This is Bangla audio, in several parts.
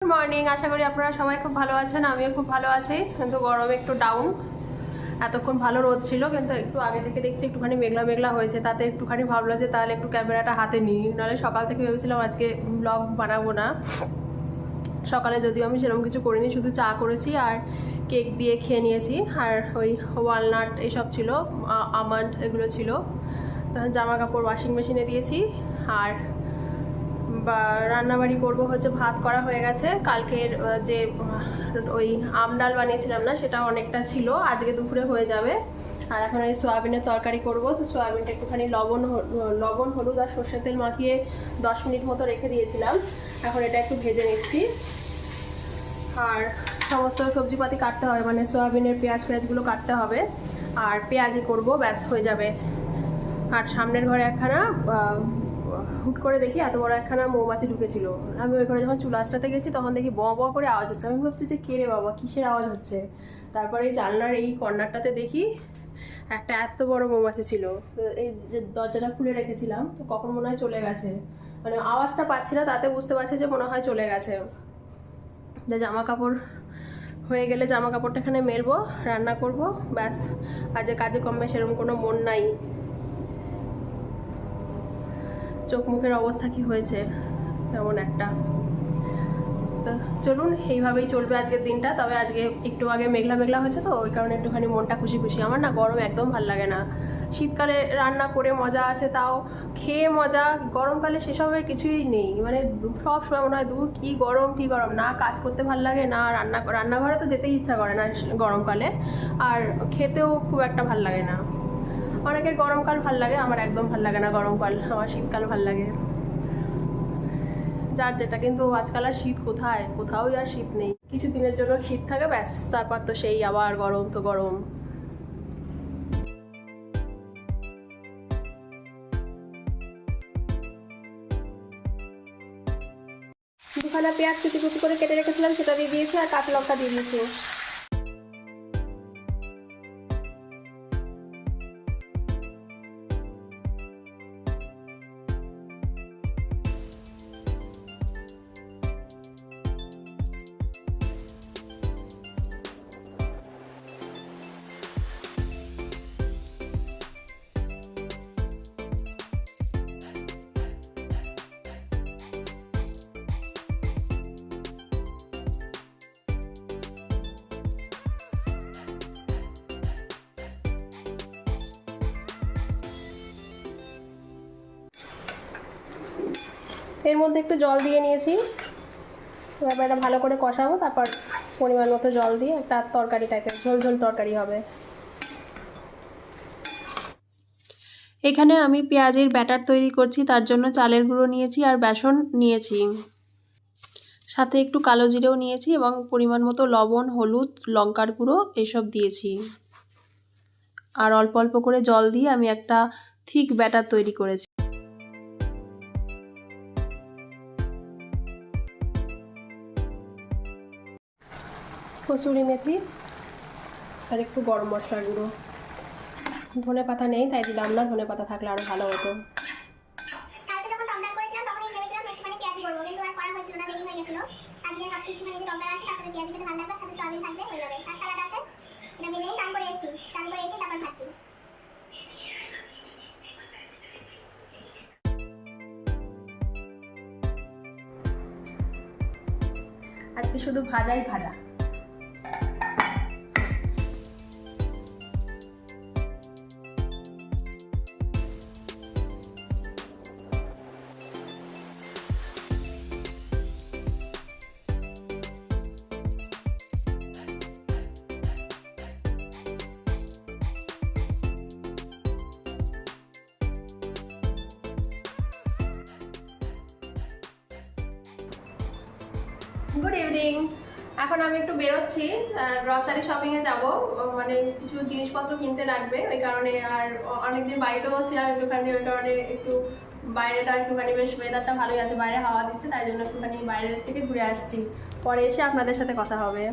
গুড মর্নিং, আশা করি আপনারা সবাই খুব ভালো আছেন। আমিও খুব ভালো আছি, কিন্তু গরমে একটু ডাউন। এতক্ষণ ভালো রোদ ছিল, কিন্তু একটু আগে থেকে দেখছি একটুখানি মেঘলা মেঘলা হয়েছে। তাতে একটুখানি ভাবলো যে তাহলে একটু ক্যামেরাটা হাতে নিই, নাহলে সকাল থেকে ভেবেছিলাম আজকে ব্লগ বানাবো না। সকালে যদিও আমি সেরকম কিছু করিনি, শুধু চা করেছি আর কেক দিয়ে খেয়ে নিয়েছি, আর ওই ওয়ালনাট এইসব ছিল, আমন্ড এগুলো ছিল। জামা কাপড় ওয়াশিং মেশিনে দিয়েছি, আর বা রান্নাবাড়ি করবো হচ্ছে ভাত করা হয়ে গেছে। কালকের যে ওই আম ডাল বানিয়েছিলাম না, সেটা অনেকটা ছিল, আজকে দুপুরে হয়ে যাবে। আর এখন এই সোয়াবিনের তরকারি করব। তো সোয়াবিনটা একটুখানি লবণ হলুদ আর সর্ষের তেল মাখিয়ে 10 মিনিট মতো রেখে দিয়েছিলাম। এখন এটা একটু ভেজে নিচ্ছি। আর সমস্ত সবজিপাতি কাটতে হবে, মানে সোয়াবিনের পেঁয়াজগুলো কাটতে হবে, আর পেঁয়াজি করব, ব্যাস হয়ে যাবে। আর সামনের ঘরে একখানা হুট করে দেখি এত বড় একখানা মৌমাছি ঢুকেছিল। আমি ওই ঘরে যখন চুল আঁচড়াতে গেছি তখন দেখি ব ব করে আওয়াজ হচ্ছে। আমি ভাবছি যে কে রে বাবা, কিসের আওয়াজ হচ্ছে। তারপরে এই জানলার এই কর্নারটাতে দেখি একটা এত বড় মৌমাছি ছিল। এই যে দরজাটা খুলে রেখেছিলাম, তো কখন মনে হয় চলে গেছে, মানে আওয়াজটা পাচ্ছি না, তাতে বুঝতে পারছি যে মনে হয় চলে গেছে। যে জামা কাপড় হয়ে গেলে জামা কাপড়টা এখানে মেলবো, রান্না করব, ব্যাস। আজ কাজে কমবে সেরকম কোনো মন নাই। চোখ মুখের অবস্থা কি হয়েছে তেমন একটা। তো চলুন, এইভাবেই চলবে আজকের দিনটা। তবে আজকে একটু আগে মেঘলা মেঘলা হয়েছে, তো ওই কারণে একটুখানি মনটা খুশি খুশি। আমার না গরম একদম ভাল লাগে না। শীতকালে রান্না করে মজা আছে, তাও খেয়ে মজা। গরমকালে সেসবের কিছুই নেই, মানে সব সময় মনে হয় দূর কি গরম কি গরম, না কাজ করতে ভাল লাগে, না রান্নাঘরে তো যেতেই ইচ্ছা করে না গরমকালে, আর খেতেও খুব একটা ভাল লাগে না। অনেকের গরমকাল ভাল লাগে, আমার একদম ভাল লাগে না গরমকাল, আমার শীতকাল ভাল লাগে, যার যেটা। কিন্তু আজকাল আর শীত কোথায়, কোথাওই আর শীত নেই। কিছু দিনের জন্য শীত থাকে, ব্যাস, তারপর তো সেই আবার গরম তো গরম। দুখানা পেঁয়াজ কুচি কুচি করে কেটে রেখেছিলাম, সেটা দিয়ে দিয়েছি, আর কাঁচা লঙ্কা দিয়ে দিয়েছি। এর মধ্যে একটু জল দিয়ে নিয়েছি, এবার এটা ভালো করে কষাবো, তারপর পরিমাণ মতো জল দিয়ে একটা তরকারি টাইপের ঝোল ঝোল তরকারি হবে। এখানে আমি পেঁয়াজের ব্যাটার তৈরি করছি, তার জন্য চালের গুঁড়ো নিয়েছি আর বেসন নিয়েছি, সাথে একটু কালো জিরেও নিয়েছি, এবং পরিমাণ মতো লবণ হলুদ লঙ্কার গুঁড়ো এসব দিয়েছি। আর অল্প অল্প করে জল দিয়ে আমি একটা থিক ব্যাটার তৈরি করেছি। কসুরি মেথি আর একটু গরম মশলার গুঁড়ো। ধনে পাতা নেই তাই দিলাম না, ধনে পাতা থাকলে আরো ভালো হতো। আজকে শুধু ভাজাই ভাজা। Good evening. এখন আমি একটু বেরোচ্ছি, গ্রসারি শপিংয়ে যাব, মানে কিছু জিনিসপত্র কিনতে লাগবে, ওই কারণে। আর অনেকদিন বাড়িতেও ছিলাম একটুখানি, ওই কারণে একটু বাইরেটা একটুখানি বেশ ওয়েদারটা ভালোই আছে, বাইরে হাওয়া দিচ্ছে, তাই জন্য একটুখানি বাইরে থেকে ঘুরে আসছি। পরে এসে আপনাদের সাথে কথা হবে।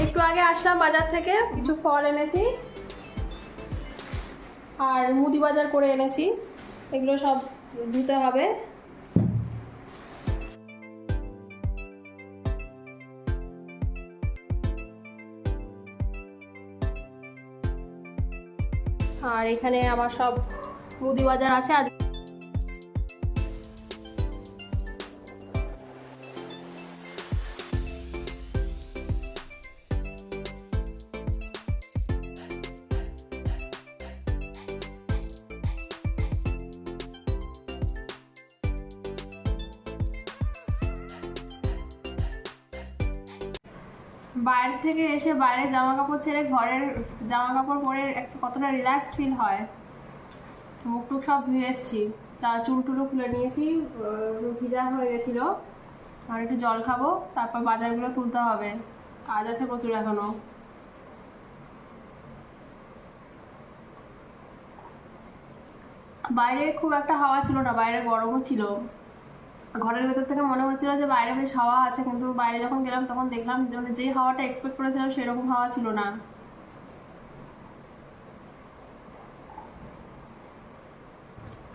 একটু আগে আসলাম বাজার থেকে, কিছু ফল এনেছি, আর মুদি বাজার করে এনেছি, এগুলো সব ধুতে হবে। আর এখানে আমার সব মুদি বাজার আছে। আজ বাইরে থেকে এসে বাইরে জামা কাপড় ছেড়ে ঘরের জামা কাপড় পরে একটু কতটা রিল্যাক্সড ফিল হয়। মুখ টুক সব ধুয়ে এসেছি, চুল টুলও খুলে নিয়েছি, ভিজা হয়ে গেছিলো। আর একটু জল খাবো, তারপর বাজারগুলো তুলতে হবে, কাজ আছে প্রচুর এখনো। বাইরে খুব একটা হাওয়া ছিল না, বাইরে গরমও ছিল। ঘরের ভেতর থেকে মনে হচ্ছিল যে বাইরে বেশ হাওয়া আছে, কিন্তু বাইরে যখন গেলাম তখন দেখলাম যে হাওয়াটা এক্সপেক্ট করেছিলাম সেরকম হাওয়া ছিল না।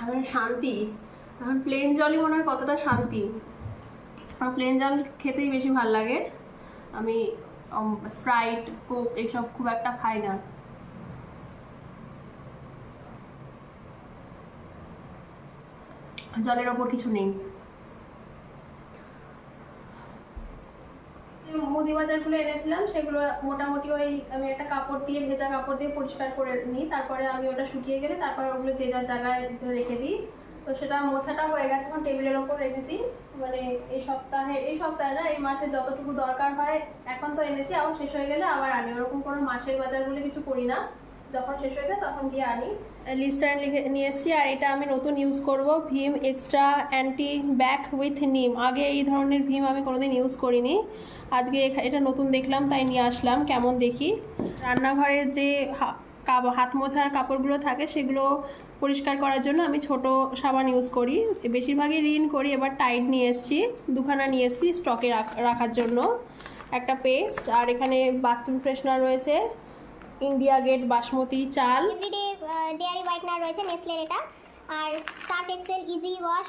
এখন শান্তি, এখন প্লেন জলই মনে হয় কতটা শান্তি। আমার প্লেন জল খেতেই বেশি ভালো লাগে। আমি স্প্রাইট, কোক এইসব খুব একটা খাই না। জলের ওপর কিছু নেই। মুদি বাজারগুলো এনেছিলাম, সেগুলো মোটামুটি ওই আমি একটা কাপড় দিয়ে, ভেজা কাপড় দিয়ে পরিষ্কার করে নিই, তারপরে আমি ওটা শুকিয়ে গেলে তারপর ওগুলো যে যার জায়গায় রেখে দিই। তো সেটা মোছাটা হয়ে গেছে, এখন টেবিলের ওপর রেখেছি। মানে এই সপ্তাহে না, এই মাসে যতটুকু দরকার হয় এখন তো এনেছি, আবার শেষ হয়ে গেলে আবার আনি। ওরকম কোনো মাসের বাজার বলে কিছু করি না, যখন শেষ হয়ে যায় তখন গিয়ে আনি। লিস্টার্ন লিখে নিয়ে এসেছি, আর এটা আমি নতুন ইউজ করব, ভিম এক্সট্রা অ্যান্টি ব্যাক উইথ নিম। আগে এই ধরনের ভিম আমি কোনোদিন ইউজ করিনি, আজকে এটা নতুন দেখলাম তাই নিয়ে আসলাম, কেমন দেখি। রান্নাঘরের যে হাত মোছার কাপড়গুলো থাকে সেগুলো পরিষ্কার করার জন্য আমি ছোট সাবান ইউজ করি, বেশিরভাগই রিন করি। এবার টাইড নিয়ে এসেছি, দুখানা নিয়ে এসেছি স্টকে রাখার জন্য, একটা পেস্ট। আর এখানে বাথরুম ফ্রেশনার রয়েছে, ইন্ডিয়া গেট বাসমতি চাল, এভরিডে ডেয়ারি হোয়াইটনার রয়েছে নেসলের এটা, আর সার্ফ এক্সেল ইজি ওয়াশ,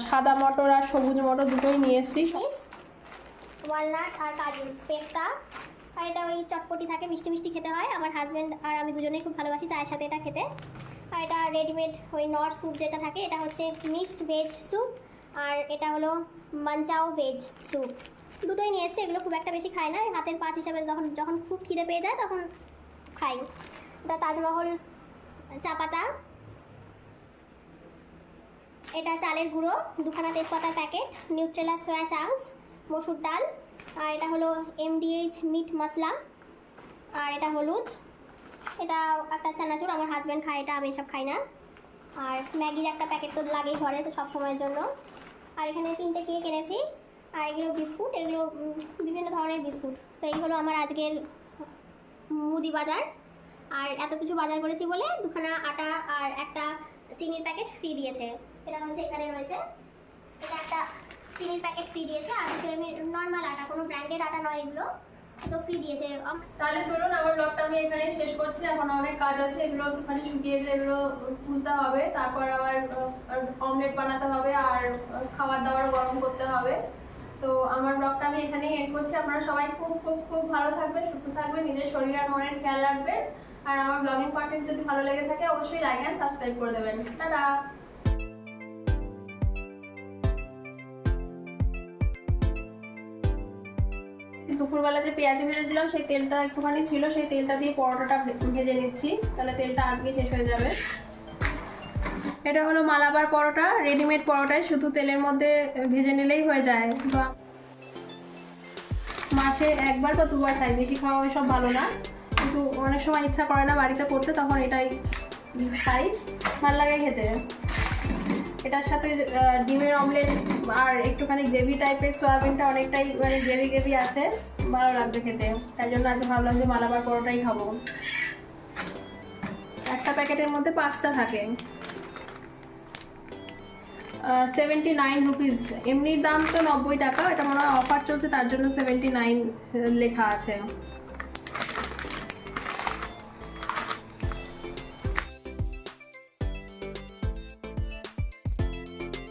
সাদা মটর আর সবুজ মটর দুটোই নিয়ে এসেছি, ওয়ালনাট আর কাজু পেস্তা। আর এটা ওই চটপটি থাকে, মিষ্টি মিষ্টি খেতে হয়। আমার হাজব্যান্ড আর আমি দুজনেই খুব ভালোবাসি চায়ের সাথে এটা খেতে। আর এটা রেডিমেড ওই নর স্যুপ যেটা থাকে, এটা হচ্ছে মিক্সড ভেজ স্যুপ, আর এটা হলো মাঞ্চাও ভেজ স্যুপ। দুটোই নিয়ে এসছে, এগুলো খুব একটা বেশি খাই না, হাতের পাঁচ হিসাবে যখন খুব খিদে পেয়ে যায় তখন খাই। এটা তাজমহল চা পাতা, এটা চালের গুঁড়ো, দুখানা তেজপাতার প্যাকেট, নিউট্রেলা সোয়া চাংস, মসুর ডাল, আর এটা হলো MDH মিট মশলা, আর এটা হলুদ, এটা একটা চানাচুর, আমার হাজব্যান্ড খায় এটা, আমি এসব খাই না। আর ম্যাগির একটা প্যাকেট তো লাগেই ঘরে তো সব সময়ের জন্য। আর এখানে 3টে কেক এনেছি, আর এগুলো বিস্কুট, এগুলো বিভিন্ন ধরনের বিস্কুট। তো এই হলো আমার আজকের মুদি বাজার। আর এত কিছু বাজার করেছি বলে দুখানা আটা আর একটা চিনির প্যাকেট ফ্রি দিয়েছে। এটা হচ্ছে এখানে রয়েছে, এটা একটা চিনির প্যাকেট ফ্রি দিয়েছে, আর কিছু এমনি নর্মাল আটা, কোনো ব্র্যান্ডেড আটা নয় এগুলো, তো ফ্রি দিয়েছে। তাহলে চলুন আমার ব্লগটা আমি এখানে শেষ করছি, এখন অনেক কাজ আছে, এগুলো একটুখানি শুকিয়ে গেলে এগুলো তুলতে হবে, তারপর আবার অমলেট বানাতে হবে, আর খাবার দাবার গরম করতে হবে। তো আমার ব্লগটা আমি এখানেই এন্ড করছি। আপনারা সবাই খুব খুব খুব ভালো থাকবেন, সুস্থ থাকবেন, নিজের শরীর আর মনের খেয়াল রাখবেন। আর আমার ব্লগিং কন্টেন্ট যদি ভালো লেগে থাকে অবশ্যই লাইক অ্যান্ড সাবস্ক্রাইব করে দেবেন। টাটা। দুপুরবেলা যে পেঁয়াজি ভেজেছিলাম সেই তেলটা একটুখানি ছিল, সেই তেলটা দিয়ে পরোটাটা ভেজে নিচ্ছি, তাহলে তেলটা আজকে শেষ হয়ে যাবে। এটা হলো মালাবার পরোটা, রেডিমেড পরোটায় শুধু তেলের মধ্যে ভেজে নিলেই হয়ে যায়। মাসে একবার বা দুবার খাই, বেশি খাওয়া ওইসব ভালো না, কিন্তু অনেক সময় ইচ্ছা করে না বাড়িতে করতে, তখন এটাই খাই, ভালো লাগে খেতে। এটার সাথে ডিমের অমলেট আর একটুখানি গ্রেভি টাইপের, সয়াবিনটা অনেকটাই মানে গ্রেভি গ্রেভি আছে, ভালো লাগবে খেতে। তাই জন্য আজকে ভাবলাম যে মালাবার পরোটাই খাবো। একটা প্যাকেটের মধ্যে 5টা থাকে, 79 রুপিস। এমনির দাম তো 90 টাকা, এটা মনে হয় অফার চলছে তার জন্য 79 লেখা আছে।